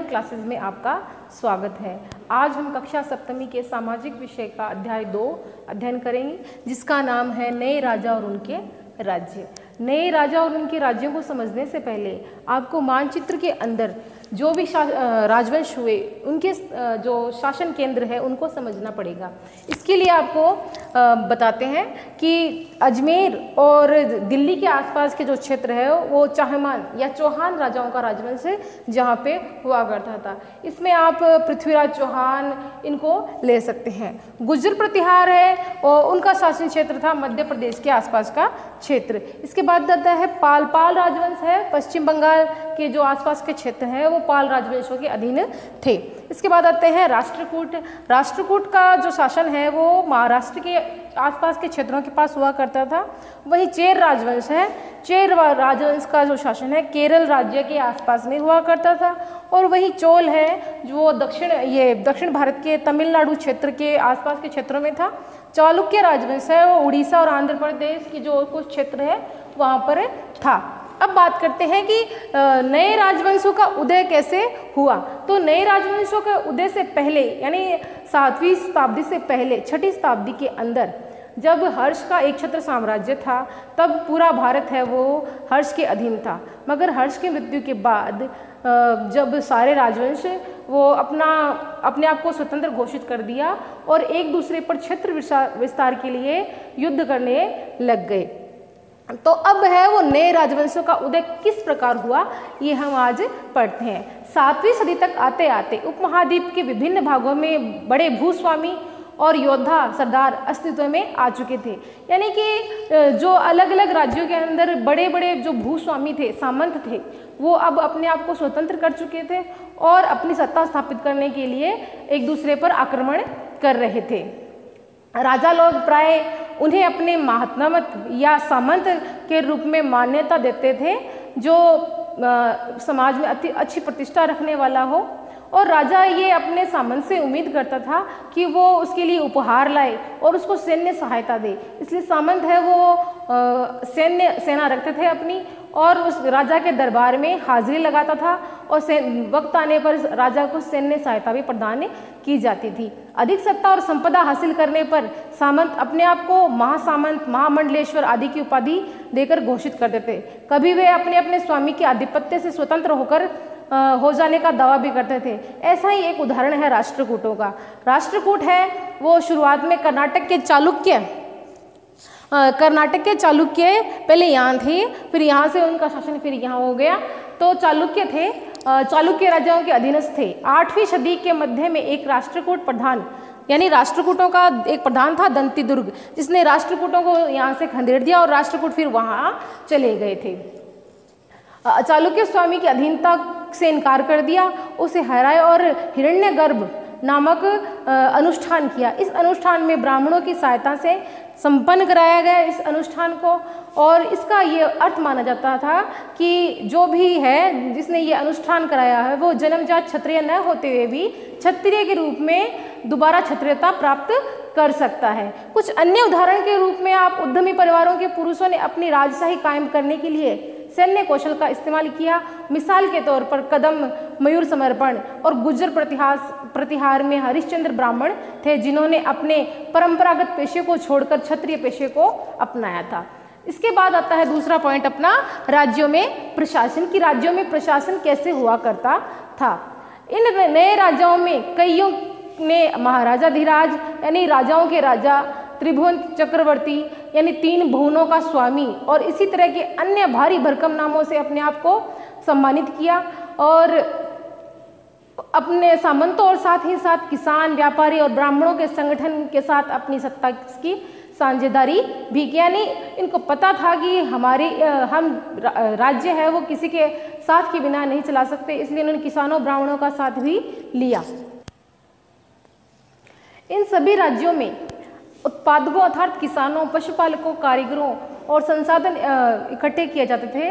Classes में आपका स्वागत है। आज हम कक्षा सप्तमी के सामाजिक विषय का अध्याय 2 अध्ययन करेंगे, जिसका नाम है नए राजा और उनके राज्य। नए राजा और उनके राज्यों को समझने से पहले आपको मानचित्र के अंदर जो भी राजवंश हुए उनके जो शासन केंद्र है उनको समझना पड़ेगा। इसके लिए आपको बताते हैं कि अजमेर और दिल्ली के आसपास के जो क्षेत्र है वो चाहमान या चौहान राजाओं का राजवंश है, जहाँ पे हुआ करता था। इसमें आप पृथ्वीराज चौहान इनको ले सकते हैं। गुर्जर प्रतिहार है और उनका शासन क्षेत्र था मध्य प्रदेश के आसपास का क्षेत्र। इसके बाद आता है पाल राजवंश है, पश्चिम बंगाल के जो आसपास के क्षेत्र हैं वो पाल राजवंशों के अधीन थे। इसके बाद आते हैं राष्ट्रकूट। राष्ट्रकूट का जो शासन है वो महाराष्ट्र के आसपास के क्षेत्रों के पास हुआ करता था। वहीं चेर राजवंश है, चेर राजवंश का जो शासन है केरल राज्य के आसपास में हुआ करता था। और वही चोल है जो दक्षिण भारत के तमिलनाडु क्षेत्र के आसपास के क्षेत्रों में था। चालुक्य राजवंश है वो उड़ीसा और आंध्र प्रदेश की जो कुछ क्षेत्र है वहाँ पर था। अब बात करते हैं कि नए राजवंशों का उदय कैसे हुआ। तो नए राजवंशों के उदय से पहले यानी 7वीं शताब्दी से पहले 6ठी शताब्दी के अंदर जब हर्ष का एक छत्र साम्राज्य था, तब पूरा भारत है वो हर्ष के अधीन था। मगर हर्ष की मृत्यु के बाद जब सारे राजवंश वो अपने आप को स्वतंत्र घोषित कर दिया और एक दूसरे पर क्षेत्र विस्तार के लिए युद्ध करने लग गए। तो अब है वो नए राजवंशों का उदय किस प्रकार हुआ, ये हम आज पढ़ते हैं। 7वीं सदी तक आते आते उपमहाद्वीप के विभिन्न भागों में बड़े भूस्वामी और योद्धा सरदार अस्तित्व में आ चुके थे। यानी कि जो अलग अलग राज्यों के अंदर बड़े बड़े जो भूस्वामी थे, सामंत थे, वो अब अपने आप को स्वतंत्र कर चुके थे और अपनी सत्ता स्थापित करने के लिए एक दूसरे पर आक्रमण कर रहे थे। राजा लोग प्राय उन्हें अपने महात्मत या सामंत के रूप में मान्यता देते थे, जो समाज में अच्छी प्रतिष्ठा रखने वाला हो। और राजा ये अपने सामंत से उम्मीद करता था कि वो उसके लिए उपहार लाए और उसको सैन्य सहायता दे। इसलिए सामंत है वो सेना रखते थे अपनी और उस राजा के दरबार में हाजिरी लगाता था और वक्त आने पर राजा को सैन्य सहायता भी प्रदान की जाती थी। अधिक सत्ता और संपदा हासिल करने पर सामंत अपने आप को महासामंत, महामंडलेश्वर आदि की उपाधि देकर घोषित कर देते। कभी वे अपने अपने स्वामी के आधिपत्य से स्वतंत्र होकर हो जाने का दावा भी करते थे। ऐसा ही एक उदाहरण है राष्ट्रकूटों का। राष्ट्रकूट है वो शुरुआत में कर्नाटक के चालुक्य पहले यहाँ थे, फिर यहाँ से उनका शासन फिर यहाँ हो गया। तो चालुक्य थे, चालुक्य राजाओं के अधीनस्थ थे। 8वीं सदी के मध्य में एक राष्ट्रकूट प्रधान यानी राष्ट्रकूटों का एक प्रधान था दंतिदुर्ग, जिसने राष्ट्रकूटों को यहाँ से खदेड़ दिया और राष्ट्रकूट फिर वहाँ चले गए थे। चालुक्य स्वामी की अधीनता से इनकार कर दिया, उसे हराए और हिरण्यगर्भ नामक अनुष्ठान किया। इस अनुष्ठान में ब्राह्मणों की सहायता से संपन्न कराया गया इस अनुष्ठान को। और इसका ये अर्थ माना जाता था कि जो भी है जिसने ये अनुष्ठान कराया है वो जन्मजात क्षत्रिय न होते हुए भी क्षत्रिय के रूप में दोबारा क्षत्रियता प्राप्त कर सकता है। कुछ अन्य उदाहरण के रूप में आप उद्यमी परिवारों के पुरुषों ने अपनी राजशाही कायम करने के लिए सैन्य कौशल का इस्तेमाल किया। मिसाल के तौर पर कदम मयूर समर्पण और गुर्जर प्रतिहार में हरिश्चंद्र ब्राह्मण थे, जिन्होंने अपने परंपरागत पेशे को छोड़कर क्षत्रिय पेशे को अपनाया था। इसके बाद आता है दूसरा पॉइंट अपना, राज्यों में प्रशासन की। राज्यों में प्रशासन कैसे हुआ करता था। इन नए राजाओं में कईयों ने महाराजाधिराज यानी राजाओं के राजा, त्रिभुवन चक्रवर्ती यानी 3 भुवनों का स्वामी और इसी तरह के अन्य भारी भरकम नामों से अपने आप को सम्मानित किया और अपने सामंतों और साथ ही साथ किसान, व्यापारी और ब्राह्मणों के संगठन के साथ अपनी सत्ता की साझेदारी भी किया। यानी इनको पता था कि हम राज्य है वो किसी के साथ के बिना नहीं चला सकते, इसलिए उन्होंने किसानों ब्राह्मणों का साथ भी लिया। इन सभी राज्यों में उत्पादकों अर्थात किसानों, पशुपालकों, कारीगरों और संसाधन इकट्ठे किए जाते थे,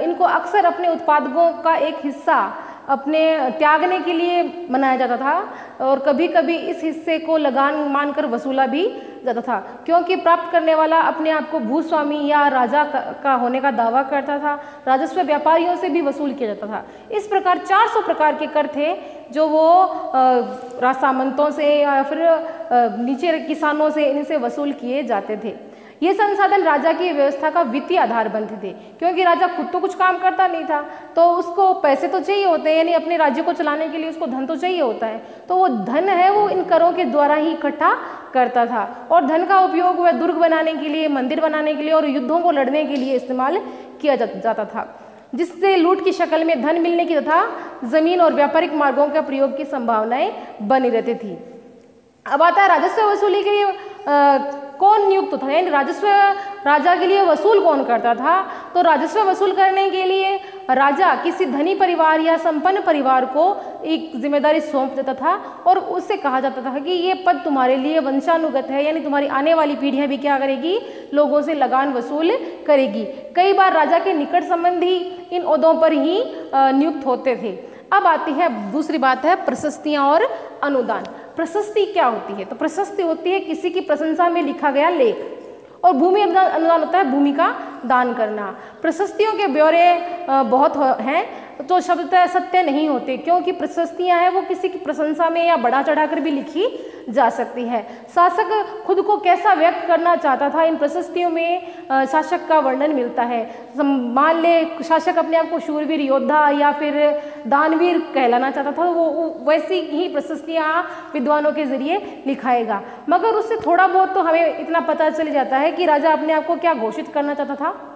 इनको अक्सर अपने उत्पादकों का एक हिस्सा अपने त्यागने के लिए बनाया जाता था और कभी कभी इस हिस्से को लगान मानकर वसूला भी जाता था, क्योंकि प्राप्त करने वाला अपने आप को भूस्वामी या राजा का होने का दावा करता था। राजस्व व्यापारियों से भी वसूल किया जाता था। इस प्रकार 400 प्रकार के कर थे जो वो सामंतों से या फिर नीचे किसानों से इनसे वसूल किए जाते थे। ये संसाधन राजा की व्यवस्था का वित्तीय आधार बनते थे, क्योंकि राजा खुद तो कुछ काम करता नहीं था, तो उसको पैसे तो चाहिए होते हैं, यानी अपने राज्य को चलाने के लिए उसको धन तो चाहिए होता है। तो वो धन है वो इन करों के द्वारा ही इकट्ठा करता था और धन का उपयोग वह दुर्ग बनाने के लिए, मंदिर बनाने के लिए और युद्धों को लड़ने के लिए इस्तेमाल किया जाता था, जिससे लूट की शक्ल में धन मिलने की तथा जमीन और व्यापारिक मार्गों के प्रयोग की संभावनाएं बनी रहती थी। अब आता है राजस्व वसूली के लिए कौन नियुक्त था, यानी राजस्व राजा के लिए वसूल कौन करता था। तो राजस्व वसूल करने के लिए राजा किसी धनी परिवार या संपन्न परिवार को एक जिम्मेदारी सौंप देता था और उससे कहा जाता था कि ये पद तुम्हारे लिए वंशानुगत है, यानी तुम्हारी आने वाली पीढ़ियां भी क्या करेगी, लोगों से लगान वसूल करेगी। कई बार राजा के निकट संबंधी इन ओहदों पर ही नियुक्त होते थे। अब आती है दूसरी बात है प्रशस्तियां और अनुदान। प्रशस्ति क्या होती है, तो प्रशस्ति होती है किसी की प्रशंसा में लिखा गया लेख और भूमि अनुदान होता है भूमि का दान करना। प्रशस्तियों के ब्यौरे बहुत हैं तो शब्दतः सत्य नहीं होते, क्योंकि प्रशस्तियां हैं वो किसी की प्रशंसा में या बढ़ा चढ़ाकर भी लिखी जा सकती है। शासक खुद को कैसा व्यक्त करना चाहता था, इन प्रशस्तियों में शासक का वर्णन मिलता है। मान ले शासक अपने आप को शूरवीर योद्धा या फिर दानवीर कहलाना चाहता था, वो वैसी ही प्रशस्तियां विद्वानों के जरिए लिखाएगा। मगर उससे थोड़ा बहुत तो हमें इतना पता चल जाता है कि राजा अपने आप को क्या घोषित करना चाहता था।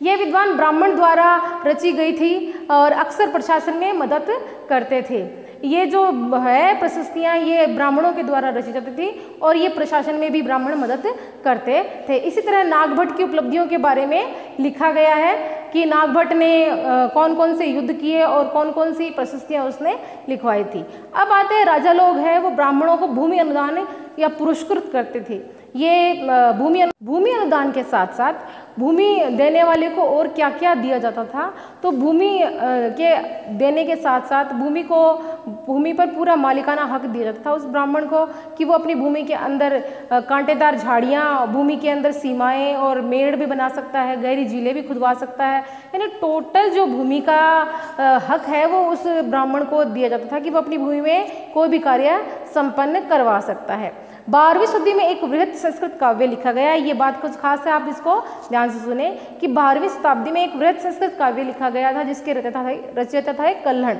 ये विद्वान ब्राह्मण द्वारा रची गई थी और अक्सर प्रशासन में मदद करते थे। ये जो है प्रशस्तियाँ ये ब्राह्मणों के द्वारा रची जाती थी और ये प्रशासन में भी ब्राह्मण मदद करते थे। इसी तरह नागभट्ट की उपलब्धियों के बारे में लिखा गया है कि नागभट्ट ने कौन कौन से युद्ध किए और कौन कौन सी प्रशस्तियाँ उसने लिखवाई थी। अब आते हैं राजा लोग हैं वो ब्राह्मणों को भूमि अनुदान या पुरस्कृत करते थे। ये भूमि अनुदान के साथ साथ भूमि देने वाले को और क्या क्या दिया जाता था, तो भूमि के देने के साथ साथ भूमि पर पूरा मालिकाना हक दिया जाता था उस ब्राह्मण को कि वो अपनी भूमि के अंदर कांटेदार झाड़ियाँ, भूमि के अंदर सीमाएं और मेड़ भी बना सकता है, गहरी झीलें भी खुदवा सकता है, यानी टोटल जो भूमि का हक है वो उस ब्राह्मण को दिया जाता था कि वो अपनी भूमि में कोई भी कार्य संपन्न करवा सकता है। 12वीं सदी में एक वृहत संस्कृत काव्य लिखा गया है। ये बात कुछ खास है, आप इसको ध्यान से सुने कि 12वीं शताब्दी में एक वृहत संस्कृत काव्य लिखा गया था जिसके रचयिता था कल्हण।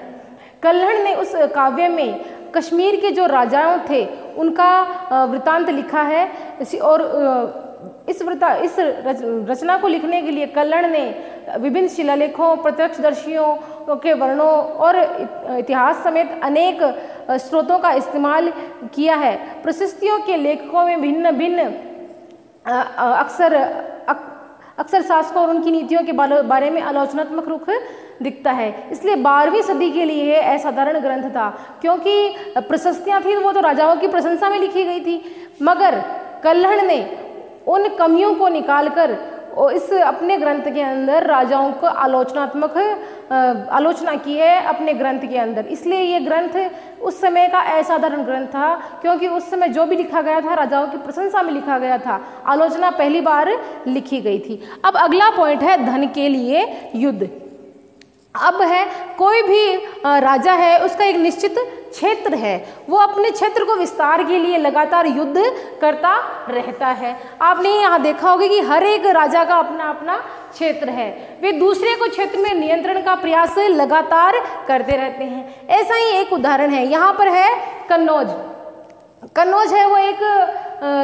कल्हण ने उस काव्य में कश्मीर के जो राजाओं थे उनका वृतांत लिखा है और इस रचना को लिखने के लिए कल्हण ने विभिन्न शिलालेखों, प्रत्यक्षदर्शियों के वर्णों और इतिहास समेत अनेक स्रोतों का इस्तेमाल किया है। प्रशस्तियों के लेखकों में भिन्न भिन्न अक्सर शासकों और उनकी नीतियों के बारे में आलोचनात्मक रुख दिखता है। इसलिए 12वीं सदी के लिए असाधारण ग्रंथ था, क्योंकि प्रशस्तियाँ थी वो तो राजाओं की प्रशंसा में लिखी गई थी, मगर कल्हण ने उन कमियों को निकालकर इस अपने ग्रंथ के अंदर राजाओं को आलोचनात्मक आलोचना की है अपने ग्रंथ के अंदर। इसलिए ये ग्रंथ उस समय का असाधारण ग्रंथ था, क्योंकि उस समय जो भी लिखा गया था राजाओं की प्रशंसा में लिखा गया था, आलोचना पहली बार लिखी गई थी। अब अगला पॉइंट है धन के लिए युद्ध। अब है कोई भी राजा है उसका एक निश्चित क्षेत्र है, वो अपने क्षेत्र को विस्तार के लिए लगातार युद्ध करता रहता है। आपने यहाँ देखा होगा कि हर एक राजा का अपना अपना क्षेत्र है, वे दूसरे को क्षेत्र में नियंत्रण का प्रयास लगातार करते रहते हैं। ऐसा ही एक उदाहरण है, यहाँ पर है कन्नौज। कन्नौज है वो एक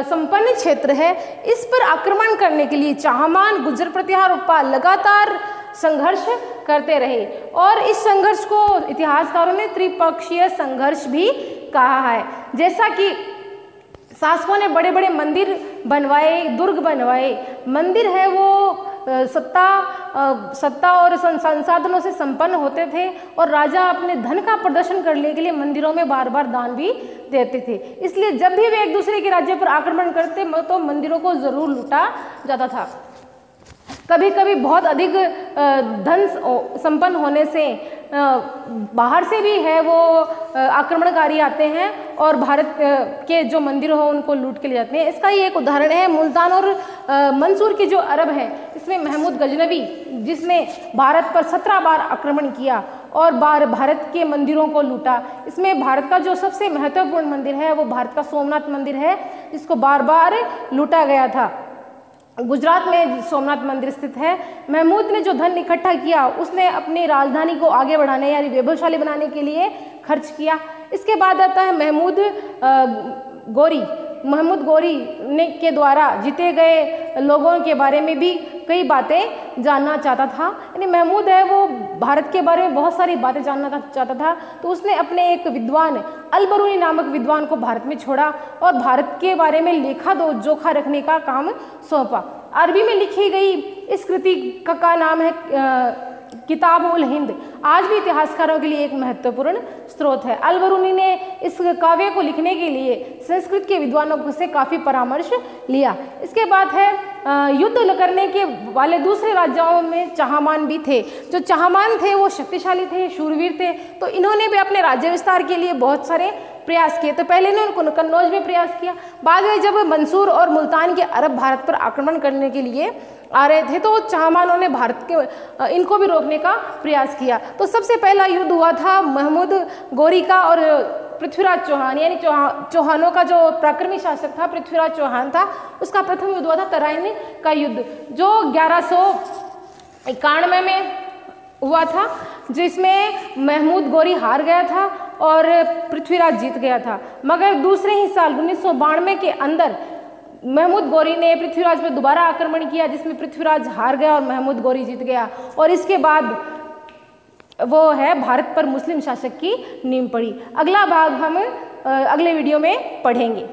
संपन्न क्षेत्र है। इस पर आक्रमण करने के लिए चाहमान, गुर्जर प्रतिहार और पाल लगातार संघर्ष करते रहे और इस संघर्ष को इतिहासकारों ने त्रिपक्षीय संघर्ष भी कहा है। जैसा कि शासकों ने बड़े बड़े मंदिर बनवाए, दुर्ग बनवाए। मंदिर है वो सत्ता और संसाधनों से संपन्न होते थे और राजा अपने धन का प्रदर्शन करने के लिए मंदिरों में बार बार दान भी देते थे। इसलिए जब भी वे एक दूसरे के राज्य पर आक्रमण करते तो मंदिरों को जरूर लूटा जाता था। कभी कभी बहुत अधिक धन संपन्न होने से बाहर से भी है वो आक्रमणकारी आते हैं और भारत के जो मंदिर हो उनको लूट के ले जाते हैं। इसका ही एक उदाहरण है मुल्तान और मंसूर की जो अरब है, इसमें महमूद गजनवी जिसने भारत पर 17 बार आक्रमण किया और भारत के मंदिरों को लूटा। इसमें भारत का जो सबसे महत्वपूर्ण मंदिर है वो भारत का सोमनाथ मंदिर है, जिसको बार बार लूटा गया था। गुजरात में सोमनाथ मंदिर स्थित है। महमूद ने जो धन इकट्ठा किया उसने अपनी राजधानी को आगे बढ़ाने यानी वैभवशाली बनाने के लिए खर्च किया। इसके बाद आता है महमूद गौरी ने के द्वारा जीते गए लोगों के बारे में भी कई बातें जानना चाहता था। यानी महमूद है वो भारत के बारे में बहुत सारी बातें जानना चाहता था, तो उसने अपने एक विद्वान अल-बरूनी नामक विद्वान को भारत में छोड़ा और भारत के बारे में लेखा जोखा रखने का काम सौंपा। अरबी में लिखी गई इस कृति का नाम है किताब उल हिंद। आज भी इतिहासकारों के लिए एक महत्वपूर्ण स्रोत है। अल-बरूनी ने इस काव्य को लिखने के लिए संस्कृत के विद्वानों से काफ़ी परामर्श लिया। इसके बाद है युद्ध करने के वाले दूसरे राजाओं में चाहमान भी थे। जो चाहमान थे वो शक्तिशाली थे, शूरवीर थे, तो इन्होंने भी अपने राज्य विस्तार के लिए बहुत सारे प्रयास किए। तो पहले इन्होंने कन्नौज में प्रयास किया, बाद में जब मंसूर और मुल्तान के अरब भारत पर आक्रमण करने के लिए आ रहे थे तो चाहमानों ने भारत के इनको भी रोकने का प्रयास किया। तो सबसे पहला युद्ध हुआ था महमूद गौरी का और पृथ्वीराज चौहान, यानी चौहानों का जो पराक्रमी शासक था पृथ्वीराज चौहान था, उसका प्रथम युद्ध हुआ था तराइन का युद्ध, जो 1191 में हुआ था, जिसमें महमूद गौरी हार गया था और पृथ्वीराज जीत गया था। मगर दूसरे ही साल 1992 के अंदर महमूद गौरी ने पृथ्वीराज पर दोबारा आक्रमण किया, जिसमें पृथ्वीराज हार गया और महमूद गौरी जीत गया, और इसके बाद वो है भारत पर मुस्लिम शासक की नींव पड़ी। अगला भाग हम अगले वीडियो में पढ़ेंगे।